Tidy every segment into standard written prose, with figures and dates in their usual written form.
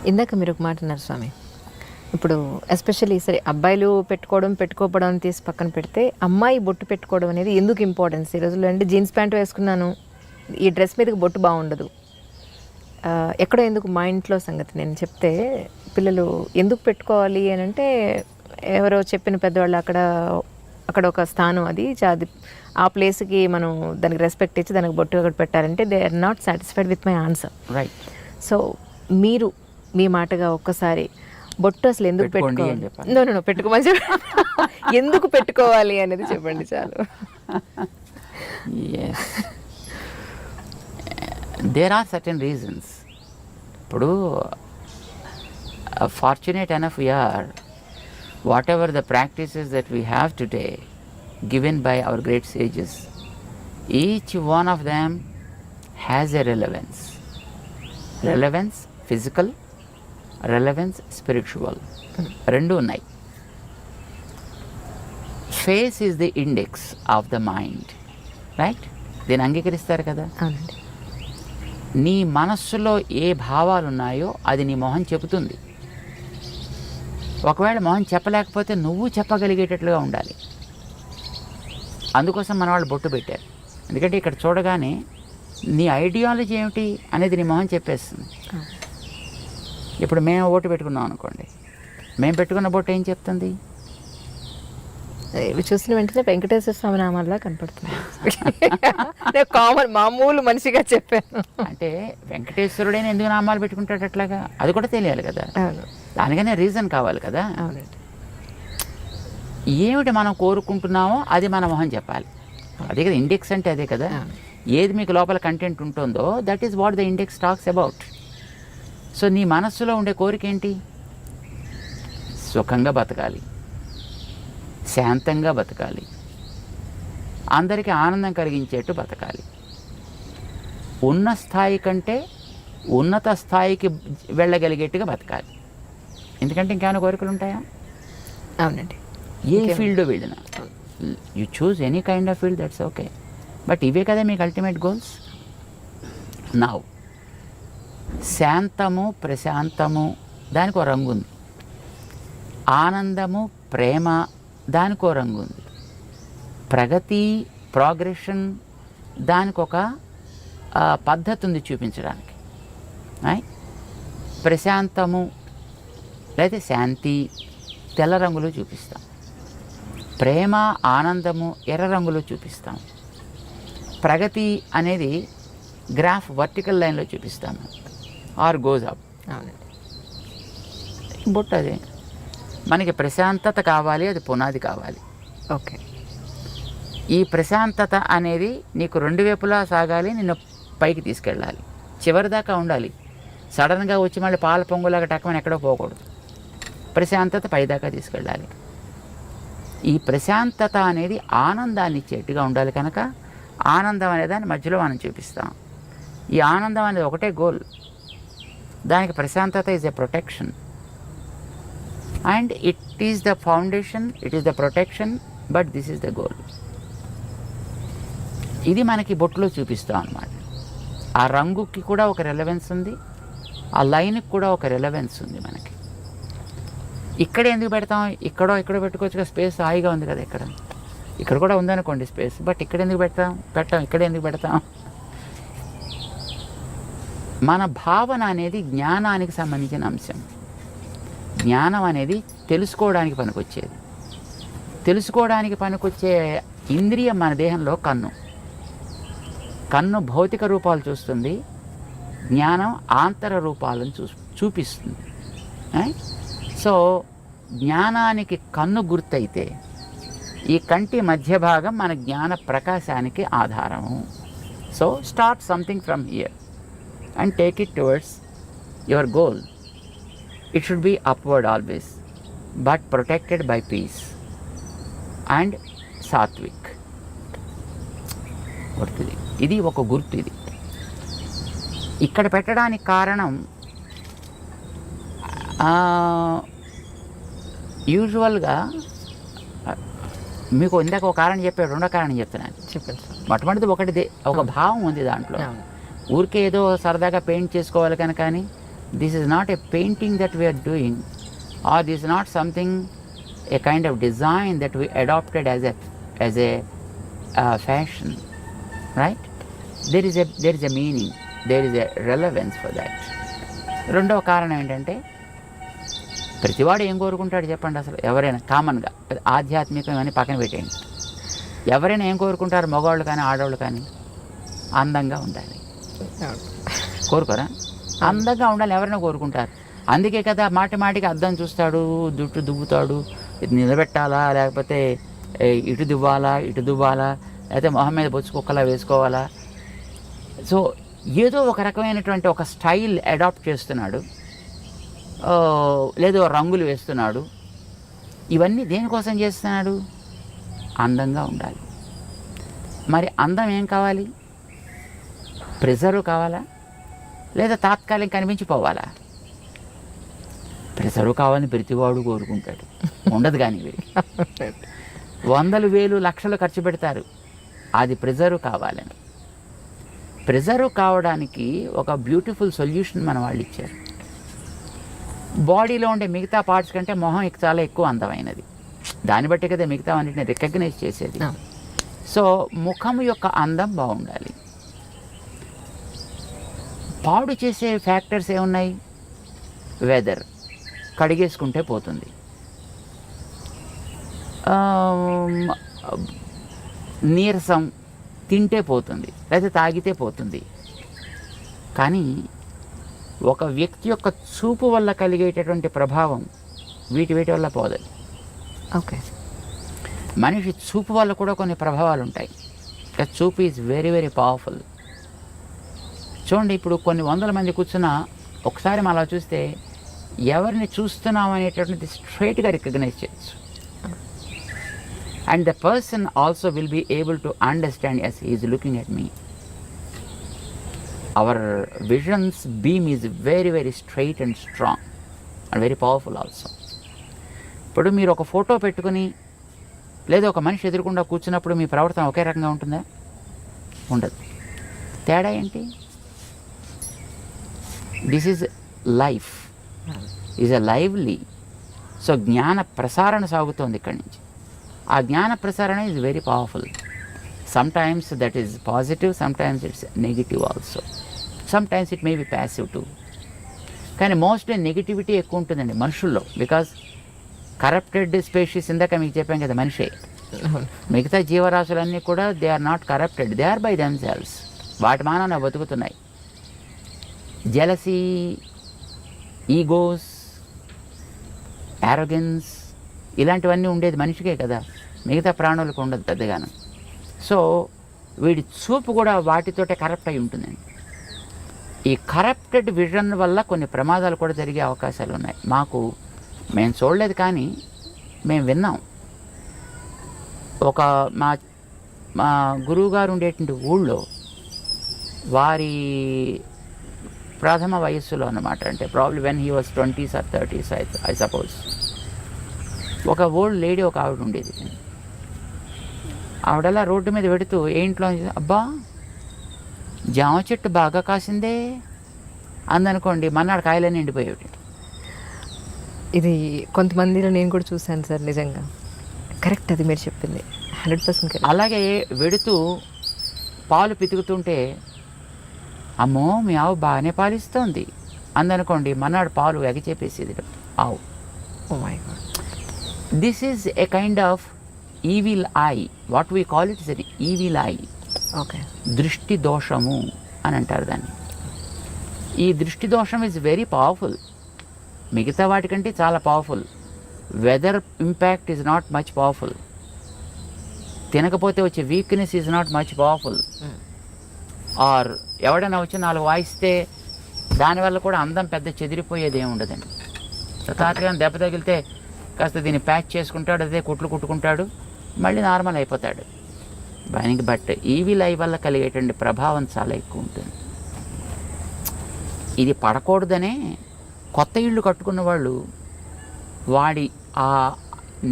ఇందాక మీరు ఒక మాట అన్నారు స్వామి, ఇప్పుడు ఎస్పెషల్లీ సరే అబ్బాయిలు పెట్టుకోవడం తీసి పక్కన పెడితే అమ్మాయి బొట్టు పెట్టుకోవడం అనేది ఎందుకు ఇంపార్టెన్స్ ఈ రోజుల్లో? అంటే జీన్స్ ప్యాంట్ వేసుకున్నాను, ఈ డ్రెస్ మీదకి బొట్టు బాగుండదు, ఎక్కడో ఎందుకు మా ఇంట్లో సంగతి నేను చెప్తే పిల్లలు ఎందుకు పెట్టుకోవాలి అని అంటే ఎవరో చెప్పిన పెద్దవాళ్ళు అక్కడ ఒక స్థానం అది ఆ ప్లేస్కి మనం దానికి రెస్పెక్ట్ ఇచ్చి దానికి బొట్టు ఒకటి పెట్టాలంటే they are not satisfied with my answer. Right. So మీరు మీ మాటగా ఒక్కసారి బొట్టు అసలు ఎందుకు పెట్టుకోవాలి, నో పెట్టుకోమని చెప్పి ఎందుకు పెట్టుకోవాలి అనేది చెప్పండి చాలు. There are certain reasons. ఇప్పుడు fortunate enough we are, whatever the practices that we have today given by our great sages, each one of them has a relevance. Relevance physical, relevance spiritual. Rendu unnai. Face is the index of the mind, right? దీన్ని అంగీకరిస్తారు కదా. అవునండి. నీ మనస్సులో ఏ భావాలు ఉన్నాయో అది నీ మొహం చెబుతుంది. ఒకవేళ మొహం చెప్పలేకపోతే నువ్వు చెప్పగలిగేటట్లుగా ఉండాలి. అందుకోసం మన వాళ్ళు బొట్టు పెట్టారు. ఎందుకంటే ఇక్కడ చూడగానే నీ ఐడియాలజీ ఏమిటి అనేది నీ మొహం చెప్పేస్తుంది. ఇప్పుడు మేము బొట్టు పెట్టుకున్నాం అనుకోండి, మేము పెట్టుకున్న బొట్టు ఏం చెప్తుంది? ఇవి చూసిన వెంటనే వెంకటేశ్వర స్వామి నామాల్లా కనపడుతుంది. కామన్ మామూలు మనిషిగా చెప్పాను. అంటే వెంకటేశ్వరుడైన ఎందుకు నామాలు పెట్టుకుంటాడు అట్లాగా? అది కూడా తెలియాలి కదా. దానికనే రీజన్ కావాలి కదా. అవునండి. ఏమిటి మనం కోరుకుంటున్నామో అది మన మొహం చెప్పాలి. అదే కదా ఇండెక్స్ అంటే, అదే కదా. ఏది మీకు లోపల కంటెంట్ ఉంటుందో that is what the index talks about. So నీ మనస్సులో ఉండే కోరిక ఏంటి? సుఖంగా బతకాలి, శాంతంగా బతకాలి, అందరికీ ఆనందం కలిగించేట్టు బతకాలి, ఉన్న స్థాయి కంటే ఉన్నత స్థాయికి వెళ్ళగలిగేట్టుగా బతకాలి. ఎందుకంటే ఇంకేమైనా కోరికలు ఉంటాయా? అవునండి. ఏ ఫీల్డ్లో వెళ్ళినా you choose any kind of field, that's okay. But ఇవే కదా మీకు అల్టిమేట్ గోల్స్. నౌ శాంతము, ప్రశాంతము దానికి ఒక రంగు ఉంది. ఆనందము, ప్రేమ దానికి ఒక రంగు ఉంది. ప్రగతి, ప్రోగ్రెషన్ దానికి ఒక పద్ధతి ఉంది చూపించడానికి. ప్రశాంతము లేదా శాంతి తెల్ల రంగులో చూపిస్తాం. ప్రేమ, ఆనందము ఎర్ర రంగులో చూపిస్తాం. ప్రగతి అనేది గ్రాఫ్ వర్టికల్ లైన్లో చూపిస్తాము, ఆర్ గోజ్ అప్. అవునండి. బొట్టు అదే. మనకి ప్రశాంతత కావాలి, అది పునాది కావాలి. ఓకే. ఈ ప్రశాంతత అనేది నీకు రెండు వైపులా సాగాలి, నిన్ను పైకి తీసుకెళ్ళాలి, చివరి దాకా ఉండాలి. సడన్గా వచ్చి మళ్ళీ పాల పొంగులాగా టక్కమని ఎక్కడో పోకూడదు. ప్రశాంతత పైదాకా తీసుకెళ్ళాలి. ఈ ప్రశాంతత అనేది ఆనందాన్ని ఇచ్చేట్టుగా ఉండాలి. కనుక ఆనందం అనే దాన్ని మధ్యలో మనం చూపిస్తాం. ఈ ఆనందం అనేది ఒకటే గోల్. దానికి ప్రశాంతత is a protection, and it is the foundation, it is the protection, but this is the goal. ఇది మనకి బొట్టులో చూపిస్తాం అన్నమాట. ఆ రంగుకి కూడా ఒక రెలవెన్స్ ఉంది, ఆ లైన్కి కూడా ఒక రెలవెన్స్ ఉంది మనకి. ఇక్కడ ఎందుకు పెడతాం? ఇక్కడో పెట్టుకోవచ్చుగా, స్పేస్ హాయిగా ఉంది కదా. ఇక్కడ కూడా ఉందనుకోండి స్పేస్, బట్ ఇక్కడ ఎందుకు పెట్టాం? ఇక్కడ ఎందుకు పెడతాం? మన భావన అనేది జ్ఞానానికి సంబంధించిన అంశం. జ్ఞానం అనేది తెలుసుకోవడానికి పనికొచ్చేది. తెలుసుకోవడానికి పనికొచ్చే ఇంద్రియం మన దేహంలో కన్ను భౌతిక రూపాలు చూస్తుంది, జ్ఞానం ఆంతర రూపాలను చూపిస్తుంది. సో జ్ఞానానికి కన్ను గుర్తయితే ఈ కంటి మధ్య భాగం మన జ్ఞాన ప్రకాశానికి ఆధారము. So start something from here and take it towards your goal. It should be upward always, but protected by peace and sattvic. గుర్తుది, ఇది ఒక గుర్తు. ఇది ఇక్కడ పెట్టడానికి కారణం యూజువల్గా మీకు ఇందాక ఒక కారణం చెప్పాడు, రెండో కారణం చెప్తున్నాను. చెప్పండి. మొట్టమొదటిది ఒక భావం ఉంది దాంట్లో. ఊరికే ఏదో సరదాగా పెయింట్ చేసుకోవాలి కనుక కానీ this is not a painting that we are doing, or this is not something, a kind of design that we adopted as a fashion, right? There is a meaning, there is a relevance for that. రెండవ కారణం ఏంటంటే ప్రతివాడు ఏం కోరుకుంటాడు చెప్పండి? అసలు ఎవరైనా కామన్గా ఆధ్యాత్మికం అని పక్కన పెట్టేయండి, ఎవరైనా ఏం కోరుకుంటారు? మగవాళ్ళు కానీ ఆడవాళ్ళు కానీ అందంగా ఉండాలి కోరుకోరా? అందంగా ఉండాలి ఎవరైనా కోరుకుంటారు. అందుకే కదా మాటి మాటికి అద్దం చూస్తాడు, జుట్టు దువ్వుతాడు, ఇది నిలబెట్టాలా లేకపోతే ఇటు దువ్వాలా లేకపోతే మొహం మీద బొచ్చు కుక్కలా వేసుకోవాలా. సో ఏదో ఒక రకమైనటువంటి ఒక స్టైల్ అడాప్ట్ చేస్తున్నాడు, లేదో రంగులు వేస్తున్నాడు. ఇవన్నీ దేనికోసం చేస్తున్నాడు? అందంగా ఉండాలి. మరి అందం ఏం కావాలి? ప్రిజర్వ్ కావాలా లేదా తాత్కాలిక కనిపించిపోవాలా? ప్రిజర్వ్ కావాలని ప్రతివాడు కోరుకుంటాడు, ఉండదు కానీ వీరికి వందలు వేలు లక్షలు ఖర్చు పెడతారు అది ప్రిజర్వ్ కావాలని. ప్రిజర్వ్ కావడానికి ఒక బ్యూటిఫుల్ సొల్యూషన్ మన వాళ్ళు ఇచ్చారు. బాడీలో ఉండే మిగతా పార్ట్స్ కంటే మొహం చాలా ఎక్కువ అందమైనది, దాన్ని బట్టి కదా మిగతా అన్నిటిని రికగ్నైజ్ చేసేది. సో ముఖం యొక్క అందం బాగుండాలి. పాడు చేసే ఫ్యాక్టర్స్ ఏమున్నాయి? వెదర్, కడిగేసుకుంటే పోతుంది, నీరసం, తింటే పోతుంది, లేకపోతే తాగితే పోతుంది. కానీ ఒక వ్యక్తి యొక్క చూపు వల్ల కలిగేటటువంటి ప్రభావం వీటి వల్ల పోదు. ఓకే, మనిషి చూపు వల్ల కూడా కొన్ని ప్రభావాలు ఉంటాయి. చూపు ఈజ్ వెరీ వెరీ పవర్ఫుల్. చూడండి, ఇప్పుడు కొన్ని వందల మంది కూర్చున్నా ఒకసారి మనం అలా చూస్తే ఎవరిని చూస్తున్నాం అనేటటువంటిది స్ట్రైట్గా రికగ్నైజ్ చేయొచ్చు. And the person also will be able to understand as he is looking at me. Our visions beam is very very straight and strong and very powerful also. ఇప్పుడు మీరు ఒక ఫోటో పెట్టుకుని లేదా ఒక మనిషి ఎదురుకుండా కూర్చున్నప్పుడు మీ ప్రవర్తన ఒకే రకంగా ఉంటుందా? ఉండదు. తేడా ఏంటి? This is life, is a lively. So జ్ఞాన ప్రసారణ సాగుతోంది ఇక్కడి నుంచి. ఆ జ్ఞాన ప్రసారణ is very powerful. Sometimes that is positive, sometimes it's negative also, sometimes it may be passive too. కానీ మోస్ట్లీ నెగిటివిటీ ఎక్కువ ఉంటుందండి మనుషుల్లో. బికాజ్ కరప్టెడ్ స్పీషీస్, ఇందాక మీకు చెప్పాం కదా, మనిషే. మిగతా జీవరాశులన్నీ కూడా they are not corrupted, they are by themselves. వాటి మానవ బతుకుతున్నాయి. జెలసీ, ఈగోస్, యారోగెన్స్ ఇలాంటివన్నీ ఉండేది మనిషికే కదా, మిగతా ప్రాణులకు ఉండదు పెద్దగాను. సో వీడి చూపు కూడా వాటితోటే కరప్ట్ అయి ఉంటుందండి. ఈ కరప్టెడ్ విజన్ వల్ల కొన్ని ప్రమాదాలు కూడా జరిగే అవకాశాలు ఉన్నాయి. మేము చూడలేదు కానీ మేము విన్నాం. ఒక మా గురువుగారు ఉండేటువంటి ఊళ్ళో వారి ప్రథమ వయస్సులో అన్నమాట, అంటే probably when he was 20s or 30s I suppose. ఒక ఓల్డ్ లేడీ ఒక ఆవిడ ఉండేది. ఆవిడలా రోడ్డు మీద పెడుతూ ఏ ఇంట్లో, అబ్బా జామ చెట్టు బాగా కాసిందే అందనుకోండి, మన్నాడు కాయలన్నీ ఎండిపోయేవి. ఇది కొంతమందిలో నేను కూడా చూశాను సార్, నిజంగా కరెక్ట్ అది మీరు చెప్పింది 100%. అలాగే వెడుతూ పాలు పితుకుతుంటే, అమ్మో మీ ఆవు బాగానే పాలిస్తోంది అందనుకోండి, మన్నాడు పాలు ఎగచేపేసేది ఆవు. Oh my God. This is a kind of evil eye. What we call it is a evil eye. Okay, దృష్టి దోషము అని అంటారు దాన్ని. ఈ దృష్టి దోషం ఈజ్ వెరీ పవర్ఫుల్, మిగతా వాటికంటే చాలా powerful. Weather impact is not much powerful. తినకపోతే వచ్చే weakness is not much powerful. Or ఎవడైనా వచ్చి 4 వాయిస్తే దానివల్ల కూడా అందం పెద్ద చెదిరిపోయేది ఏమి ఉండదండి. తాతగా దెబ్బ తగిలితే కాస్త దీన్ని ప్యాచ్ చేసుకుంటాడు, అదే కుట్లు కుట్టుకుంటాడు, మళ్ళీ నార్మల్ అయిపోతాడు. బట్ ఈవీ లై వల్ల కలిగేటువంటి ప్రభావం చాలా ఎక్కువ ఉంటుంది. ఇది పడకూడదనే కొత్త ఇళ్ళు కట్టుకున్న వాళ్ళు వాడి ఆ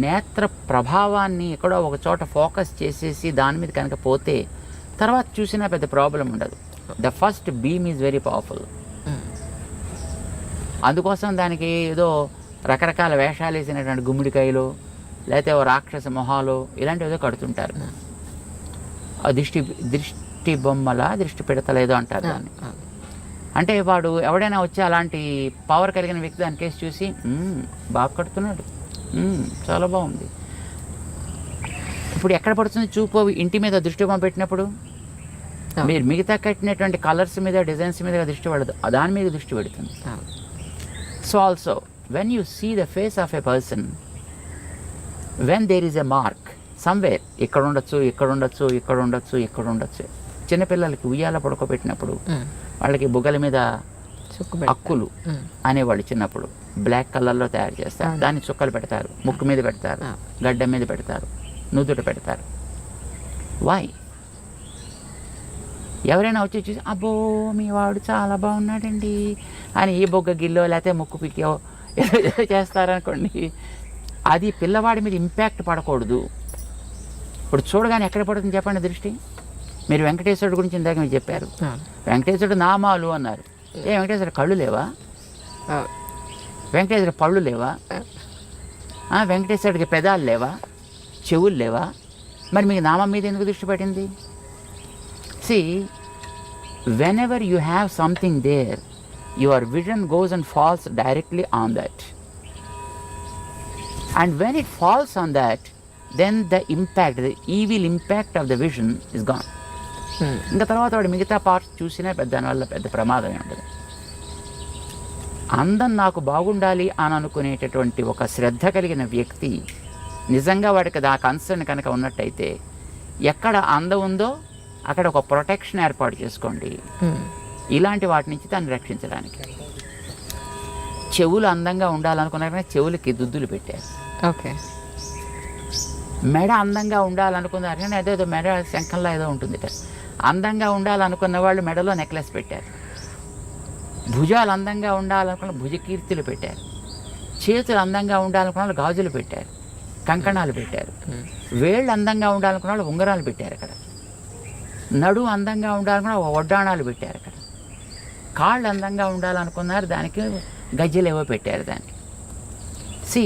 నేత్ర ప్రభావాన్ని ఎక్కడో ఒక చోట ఫోకస్ చేసేసి దాని మీద కనుక పోతే తర్వాత చూసినా పెద్ద ప్రాబ్లం ఉండదు. The first beam is very powerful. అందుకోసం దానికి ఏదో రకరకాల వేషాలు వేసినటువంటి గుమ్మడికాయలు, లేకపోతే ఓ రాక్షస మొహాలు ఇలాంటివి ఏదో కడుతుంటారు. ఆ దృష్టి బొమ్మల దృష్టి పెడతలు ఏదో అంటారు దాన్ని. అంటే వాడు ఎవడైనా వచ్చి అలాంటి పవర్ కలిగిన వ్యక్తి దాని కేసు చూసి బాగా కడుతున్నాడు, చాలా బాగుంది. ఇప్పుడు ఎక్కడ పడుతుంది చూపు? ఇంటి మీద దృష్టి బొమ్మ పెట్టినప్పుడు మీరు మిగతా కట్టినటువంటి కలర్స్ మీద, డిజైన్స్ మీద దృష్టి పడదు, దాని మీద దృష్టి పెడుతుంది. So also when you see the face of a person, when there is a mark somewhere, ఇక్కడ ఉండొచ్చు, ఇక్కడ ఉండొచ్చు, ఇక్కడ ఉండొచ్చు, ఇక్కడ ఉండొచ్చు. చిన్నపిల్లలకి ఉయ్యాల పడుకోబెట్టినప్పుడు వాళ్ళకి బుగ్గల మీద అక్కులు అనేవాళ్ళు చిన్నప్పుడు బ్లాక్ కలర్లో తయారు చేస్తారు, దాన్ని చుక్కలు పెడతారు, ముక్కు మీద పెడతారు, గడ్డ మీద పెడతారు, నుదుట పెడతారు. వై? ఎవరైనా వచ్చి చూసి అబ్బో మీ వాడు చాలా బాగున్నాడండి అని ఈ బొగ్గ గిల్లో లేకపోతే ముక్కు పిక్కో ఏదో చేస్తారనుకోండి, అది పిల్లవాడి మీద ఇంపాక్ట్ పడకూడదు. ఇప్పుడు చూడగానే ఎక్కడ పడుతుంది చెప్పండి దృష్టి? మీరు వెంకటేశ్వరుడు గురించి ఇందాక మీరు చెప్పారు, వెంకటేశ్వరుడు నామాలు అన్నారు. వెంకటేశ్వరుడు కళ్ళు లేవా? వెంకటేశ్వరుడు పళ్ళు లేవా? వెంకటేశ్వరుడికి పెదాలు లేవా? చెవులు లేవా? మరి మీకు నామం మీద ఎందుకు దృష్టి పడింది? See, whenever you have something there, your vision goes and falls directly on that. And when it falls on that, then the impact, the evil impact of the vision is gone. ఇంకా తర్వాత వాడు మిగతా parts చూసినా దానివల్ల పెద్ద ప్రమాదమే ఉండదు. అందం నాకు బాగుండాలి అని అనుకునేటటువంటి ఒక శ్రద్ధ కలిగిన వ్యక్తి నిజంగా వాడికి ఆ కన్సర్న్ కనుక ఉన్నట్టయితే, ఎక్కడ అందం ఉందో అక్కడ ఒక ప్రొటెక్షన్ ఏర్పాటు చేసుకోండి ఇలాంటి వాటి నుంచి దాన్ని రక్షించడానికి. చెవులు అందంగా ఉండాలనుకున్నారనే చెవులకి దుద్దులు పెట్టారు. ఓకే. మెడ అందంగా ఉండాలనుకున్నారు కానీ అదేదో మెడ శంఖంలో ఏదో ఉంటుంది. అందంగా ఉండాలనుకున్న వాళ్ళు మెడలో నెక్లెస్ పెట్టారు. భుజాలు అందంగా ఉండాలనుకున్న భుజకీర్తులు పెట్టారు. చేతులు అందంగా ఉండాలనుకున్న వాళ్ళు గాజులు పెట్టారు, కంకణాలు పెట్టారు. వేళ్ళు అందంగా ఉండాలనుకున్న వాళ్ళు ఉంగరాలు పెట్టారు. అక్కడ నడు అందంగా ఉండాలనుకున్న వడ్డాణాలు పెట్టారు. అక్కడ కాళ్ళు అందంగా ఉండాలనుకున్నారు, దానికి గజ్జలు ఏవో పెట్టారు దానికి. సి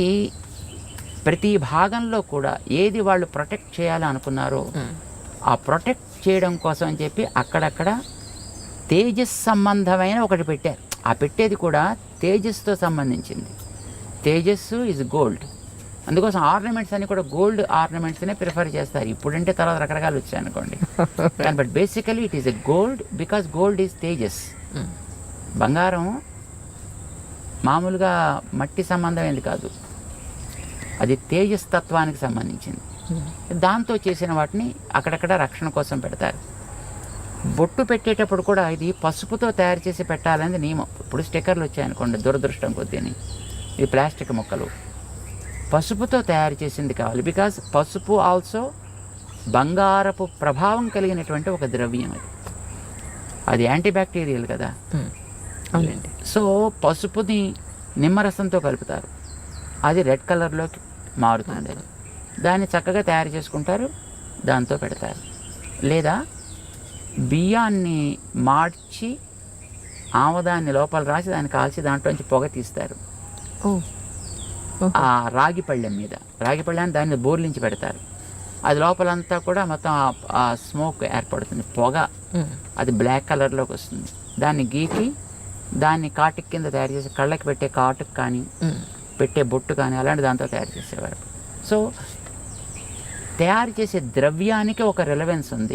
ప్రతి భాగంలో కూడా ఏది వాళ్ళు ప్రొటెక్ట్ చేయాలి అనుకున్నారో ఆ ప్రొటెక్ట్ చేయడం కోసం అని చెప్పి అక్కడక్కడ తేజస్ సంబంధమైన ఒకటి పెట్టారు. ఆ పెట్టేది కూడా తేజస్తో సంబంధించింది. తేజస్సు ఈజ్ గోల్డ్. అందుకోసం ఆర్నమెంట్స్ అన్ని కూడా గోల్డ్ ఆర్నమెంట్స్నే ప్రిఫర్ చేస్తారు. ఇప్పుడంటే తర్వాత రకరకాలు వచ్చాయి అనుకోండి, కానీ but basically it is a gold because gold is Tejas. బంగారం మామూలుగా మట్టి సంబంధమైనది కాదు, అది తేజస్ తత్వానికి సంబంధించింది. దాంతో చేసిన వాటిని అక్కడక్కడ రక్షణ కోసం పెడతారు. బొట్టు పెట్టేటప్పుడు కూడా ఇది పసుపుతో తయారు చేసి పెట్టాలనేది నియమం. ఇప్పుడు స్టిక్కర్లు వచ్చాయనుకోండి, దురదృష్టం కొద్దిని, ఇది ప్లాస్టిక్ ముక్కలు, పసుపుతో తయారు చేసింది కావాలి. బికాజ్ పసుపు ఆల్సో బంగారపు ప్రభావం కలిగినటువంటి ఒక ద్రవ్యం. అది యాంటీబ్యాక్టీరియల్ కదా. అవునండి. సో పసుపుని నిమ్మరసంతో కలుపుతారు, అది రెడ్ కలర్లోకి మారుతుంది. దాన్ని చక్కగా తయారు చేసుకుంటారు, దాంతో పెడతారు. లేదా బియ్యాన్ని మార్చి ఆముదాన్ని లోపల రాసి దాన్ని కాల్చి దాంట్లోంచి పొగ తీస్తారు. ఆ రాగి పళ్ళెం మీద, రాగి పళ్ళెం దాన్ని బోర్లించి పెడతారు. అది లోపలంతా కూడా మొత్తం ఆ స్మోక్ ఏర్పడుతుంది, పొగ. అది బ్లాక్ కలర్లోకి వస్తుంది. దాన్ని గీకి దాన్ని కాటుక్ కింద తయారు చేసి కళ్ళకి పెట్టే కాటుక్ కానీ పెట్టే బొట్టు కానీ అలాంటి దాంతో తయారు చేసేవారు. సో తయారు చేసే ద్రవ్యానికి ఒక రిలవెన్స్ ఉంది.